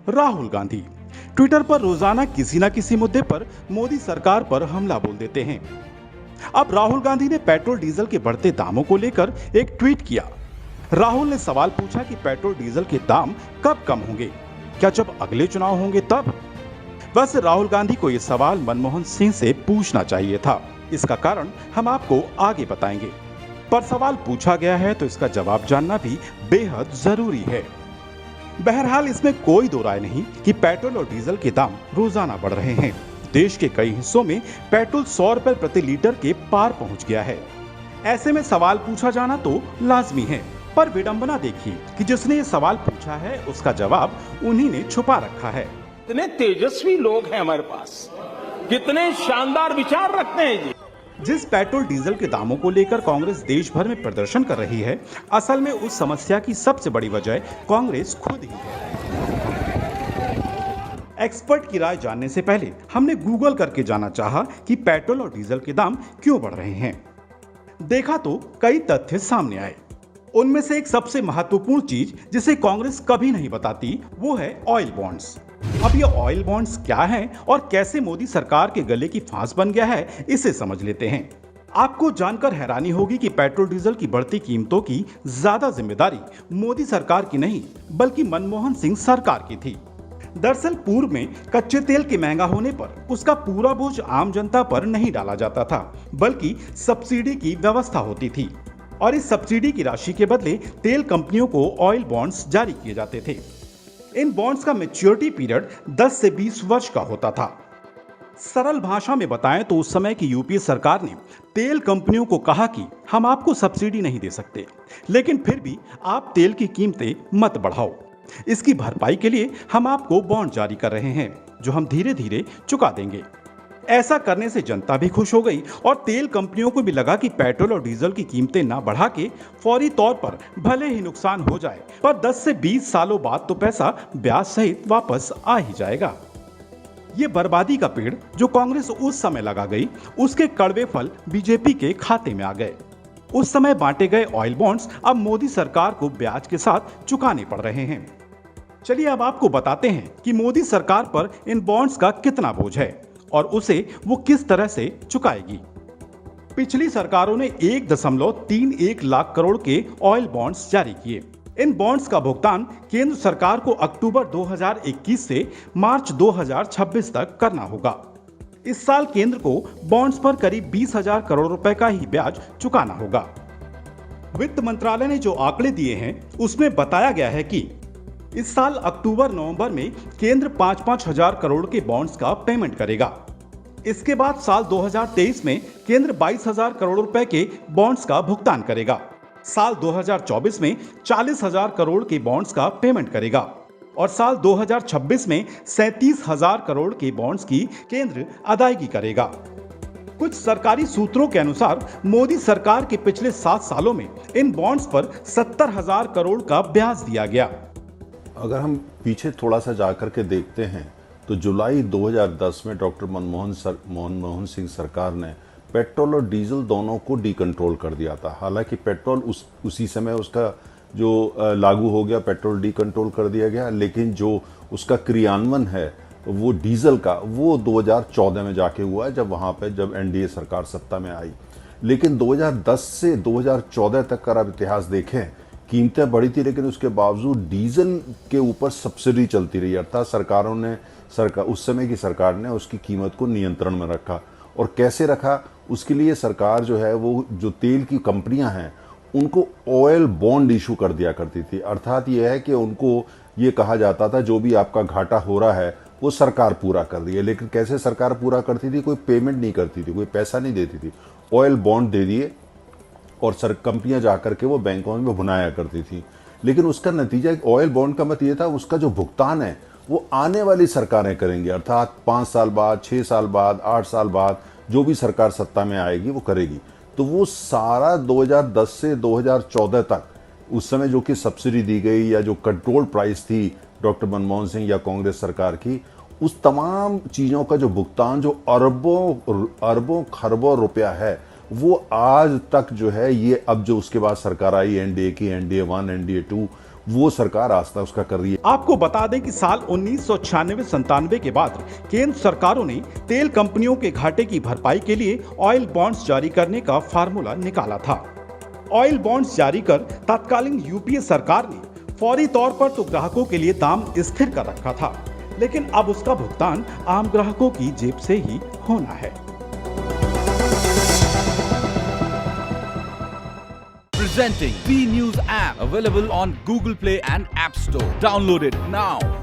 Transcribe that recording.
Rahul Gandhi Twitter पर रोजाना किसी न किसी मुद्दे पर मोदी सरकार पर हमला बोल देते हैं। अब राहुल गांधी ने पेट्रोल डीजल के बढ़ते दामों को लेकर एक ट्वीट किया। राहुल ने सवाल पूछा कि पेट्रोल डीजल के दाम कब कम होंगे, क्या जब अगले चुनाव होंगे तब? वैसे राहुल गांधी को यह सवाल मनमोहन सिंह से पूछना चाहिए था। इसका कारण हम आपको आगे बताएंगे, पर सवाल पूछा गया है तो इसका जवाब जानना भी बेहद जरूरी है। बहरहाल इसमें कोई दो राय नहीं कि पेट्रोल और डीजल के दाम रोजाना बढ़ रहे हैं। देश के कई हिस्सों में पेट्रोल 100 रुपए प्रति लीटर के पार पहुंच गया है। ऐसे में सवाल पूछा जाना तो लाजमी है, पर विडंबना देखिए कि जिसने ये सवाल पूछा है उसका जवाब उन्हीं ने छुपा रखा है। कितने तेजस्वी लोग हैं हमारे पास, कितने शानदार विचार रखते हैं जी। जिस पेट्रोल डीजल के दामों को लेकर कांग्रेस देश भर में प्रदर्शन कर रही है, असल में उस समस्या की सबसे बड़ी वजह कांग्रेस खुद ही है। एक्सपर्ट की राय जानने से पहले हमने गूगल करके जाना चाहा कि पेट्रोल और डीजल के दाम क्यों बढ़ रहे हैं। देखा तो कई तथ्य सामने आए। उनमें से एक सबसे महत्वपूर्ण चीज जिसे कांग्रेस कभी नहीं बताती वो है ऑयल बॉन्ड्स। अब ये ऑयल बॉन्ड्स क्या हैं और कैसे मोदी सरकार के गले की फांस बन गया है, इसे समझ लेते हैं। आपको जानकर हैरानी होगी कि पेट्रोल डीजल की बढ़ती कीमतों की ज्यादा जिम्मेदारी मोदी सरकार की नहीं बल्कि मनमोहन सिंह सरकार की थी। दरअसल पूर्व में कच्चे तेल के महंगा होने पर उसका पूरा बोझ आम जनता पर नहीं डाला जाता था, बल्कि सब्सिडी की व्यवस्था होती थी और इस सब्सिडी की राशि के बदले तेल कंपनियों को ऑयल बॉन्ड्स जारी किए जाते थे। इन बॉन्ड्स का मैच्योरिटी पीरियड 10 से 20 वर्ष का होता था। सरल भाषा में बताएं तो उस समय की यूपीए सरकार ने तेल कंपनियों को कहा कि हम आपको सब्सिडी नहीं दे सकते, लेकिन फिर भी आप तेल की कीमतें मत बढ़ाओ। इसकी भरपाई के लिए हम आपको बॉन्ड जारी कर रहे हैं जो हम धीरे धीरे चुका देंगे। ऐसा करने से जनता भी खुश हो गई और तेल कंपनियों को भी लगा कि पेट्रोल और डीजल की कीमतें ना बढ़ा के फौरी तौर पर भले ही नुकसान हो जाए, पर 10 से 20 सालों बाद तो पैसा ब्याज सहित वापस आ ही जाएगा। ये बर्बादी का पेड़ जो कांग्रेस उस समय लगा गई, उसके कड़वे फल बीजेपी के खाते में आ गए। उस समय बांटे गए ऑयल बॉन्ड्स अब मोदी सरकार को ब्याज के साथ चुकाने पड़ रहे हैं। चलिए अब आपको बताते हैं कि मोदी सरकार पर इन बॉन्ड्स का कितना बोझ है और उसे वो किस तरह से चुकाएगी। पिछली सरकारों ने 1.31 लाख करोड़ के ऑयल बॉन्ड्स जारी किए। इन बॉन्ड्स का भुगतान केंद्र सरकार को अक्टूबर 2021 से मार्च 2026 तक करना होगा। इस साल केंद्र को बॉन्ड्स पर करीब 20,000 करोड़ रुपए का ही ब्याज चुकाना होगा। वित्त मंत्रालय ने जो आंकड़े दिए हैं उसमें बताया गया है कि इस साल अक्टूबर नवंबर में केंद्र 5-5 हजार करोड़ के बॉन्ड्स का पेमेंट करेगा। इसके बाद साल 2023 में केंद्र 22,000 करोड़ रुपए के बॉन्ड्स का भुगतान करेगा। साल 2024 में 40,000 करोड़ के बॉन्ड्स का पेमेंट करेगा और साल 2026 में 37,000 करोड़ के बॉन्ड्स की केंद्र अदायगी करेगा। कुछ सरकारी सूत्रों के अनुसार मोदी सरकार के पिछले 7 सालों में इन बॉन्ड्स पर 70,000 करोड़ का ब्याज दिया गया। अगर हम पीछे थोड़ा सा जाकर के देखते हैं तो जुलाई 2010 में डॉक्टर मनमोहन सिंह सरकार ने पेट्रोल और डीजल दोनों को डीकंट्रोल कर दिया था। हालांकि पेट्रोल उसी समय उसका जो लागू हो गया, पेट्रोल डीकंट्रोल कर दिया गया, लेकिन जो उसका क्रियान्वयन है वो डीजल का वो 2014 में जाके हुआ है, जब एनडीए सरकार सत्ता में आई। लेकिन 2010 से 2014 तक का आप इतिहास देखें, कीमतें बढ़ी थी लेकिन उसके बावजूद डीजल के ऊपर सब्सिडी चलती रही। अर्थात उस समय की सरकार ने उसकी कीमत को नियंत्रण में रखा। और कैसे रखा, उसके लिए सरकार जो है वो जो तेल की कंपनियां हैं उनको ऑयल बॉन्ड इशू कर दिया करती थी। अर्थात ये है कि उनको ये कहा जाता था जो भी आपका घाटा हो रहा है वो सरकार पूरा कर रही है। लेकिन कैसे सरकार पूरा करती थी, कोई पेमेंट नहीं करती थी, कोई पैसा नहीं देती थी, ऑयल बॉन्ड दे दिए और कंपनियां जाकर के वो बैंकों में भुनाया करती थी। लेकिन उसका नतीजा ऑयल बॉन्ड का मत ये था, उसका जो भुगतान है वो आने वाली सरकारें करेंगी। अर्थात 5 साल बाद, 6 साल बाद, 8 साल बाद जो भी सरकार सत्ता में आएगी वो करेगी। तो वो सारा 2010 से 2014 तक उस समय जो कि सब्सिडी दी गई या जो कंट्रोल प्राइस थी डॉक्टर मनमोहन सिंह या कांग्रेस सरकार की, उस तमाम चीज़ों का जो भुगतान जो अरबों खरबों रुपया है वो आज तक जो है ये अब जो उसके बाद सरकार आई एनडीए की, एनडीए 1, एनडीए 2, वो सरकार आस्था उसका कर रही है। आपको बता दें कि साल 1996-97 के बाद केंद्र सरकारों ने तेल कंपनियों के घाटे की भरपाई के लिए ऑयल बॉन्ड्स जारी करने का फार्मूला निकाला था। ऑयल बॉन्ड्स जारी कर तत्कालीन यूपीए सरकार ने फौरी तौर पर तो ग्राहकों के लिए दाम स्थिर कर रखा था, लेकिन अब उसका भुगतान आम ग्राहकों की जेब से ही होना है। Presenting B News app, available on Google Play and App Store. Download it now.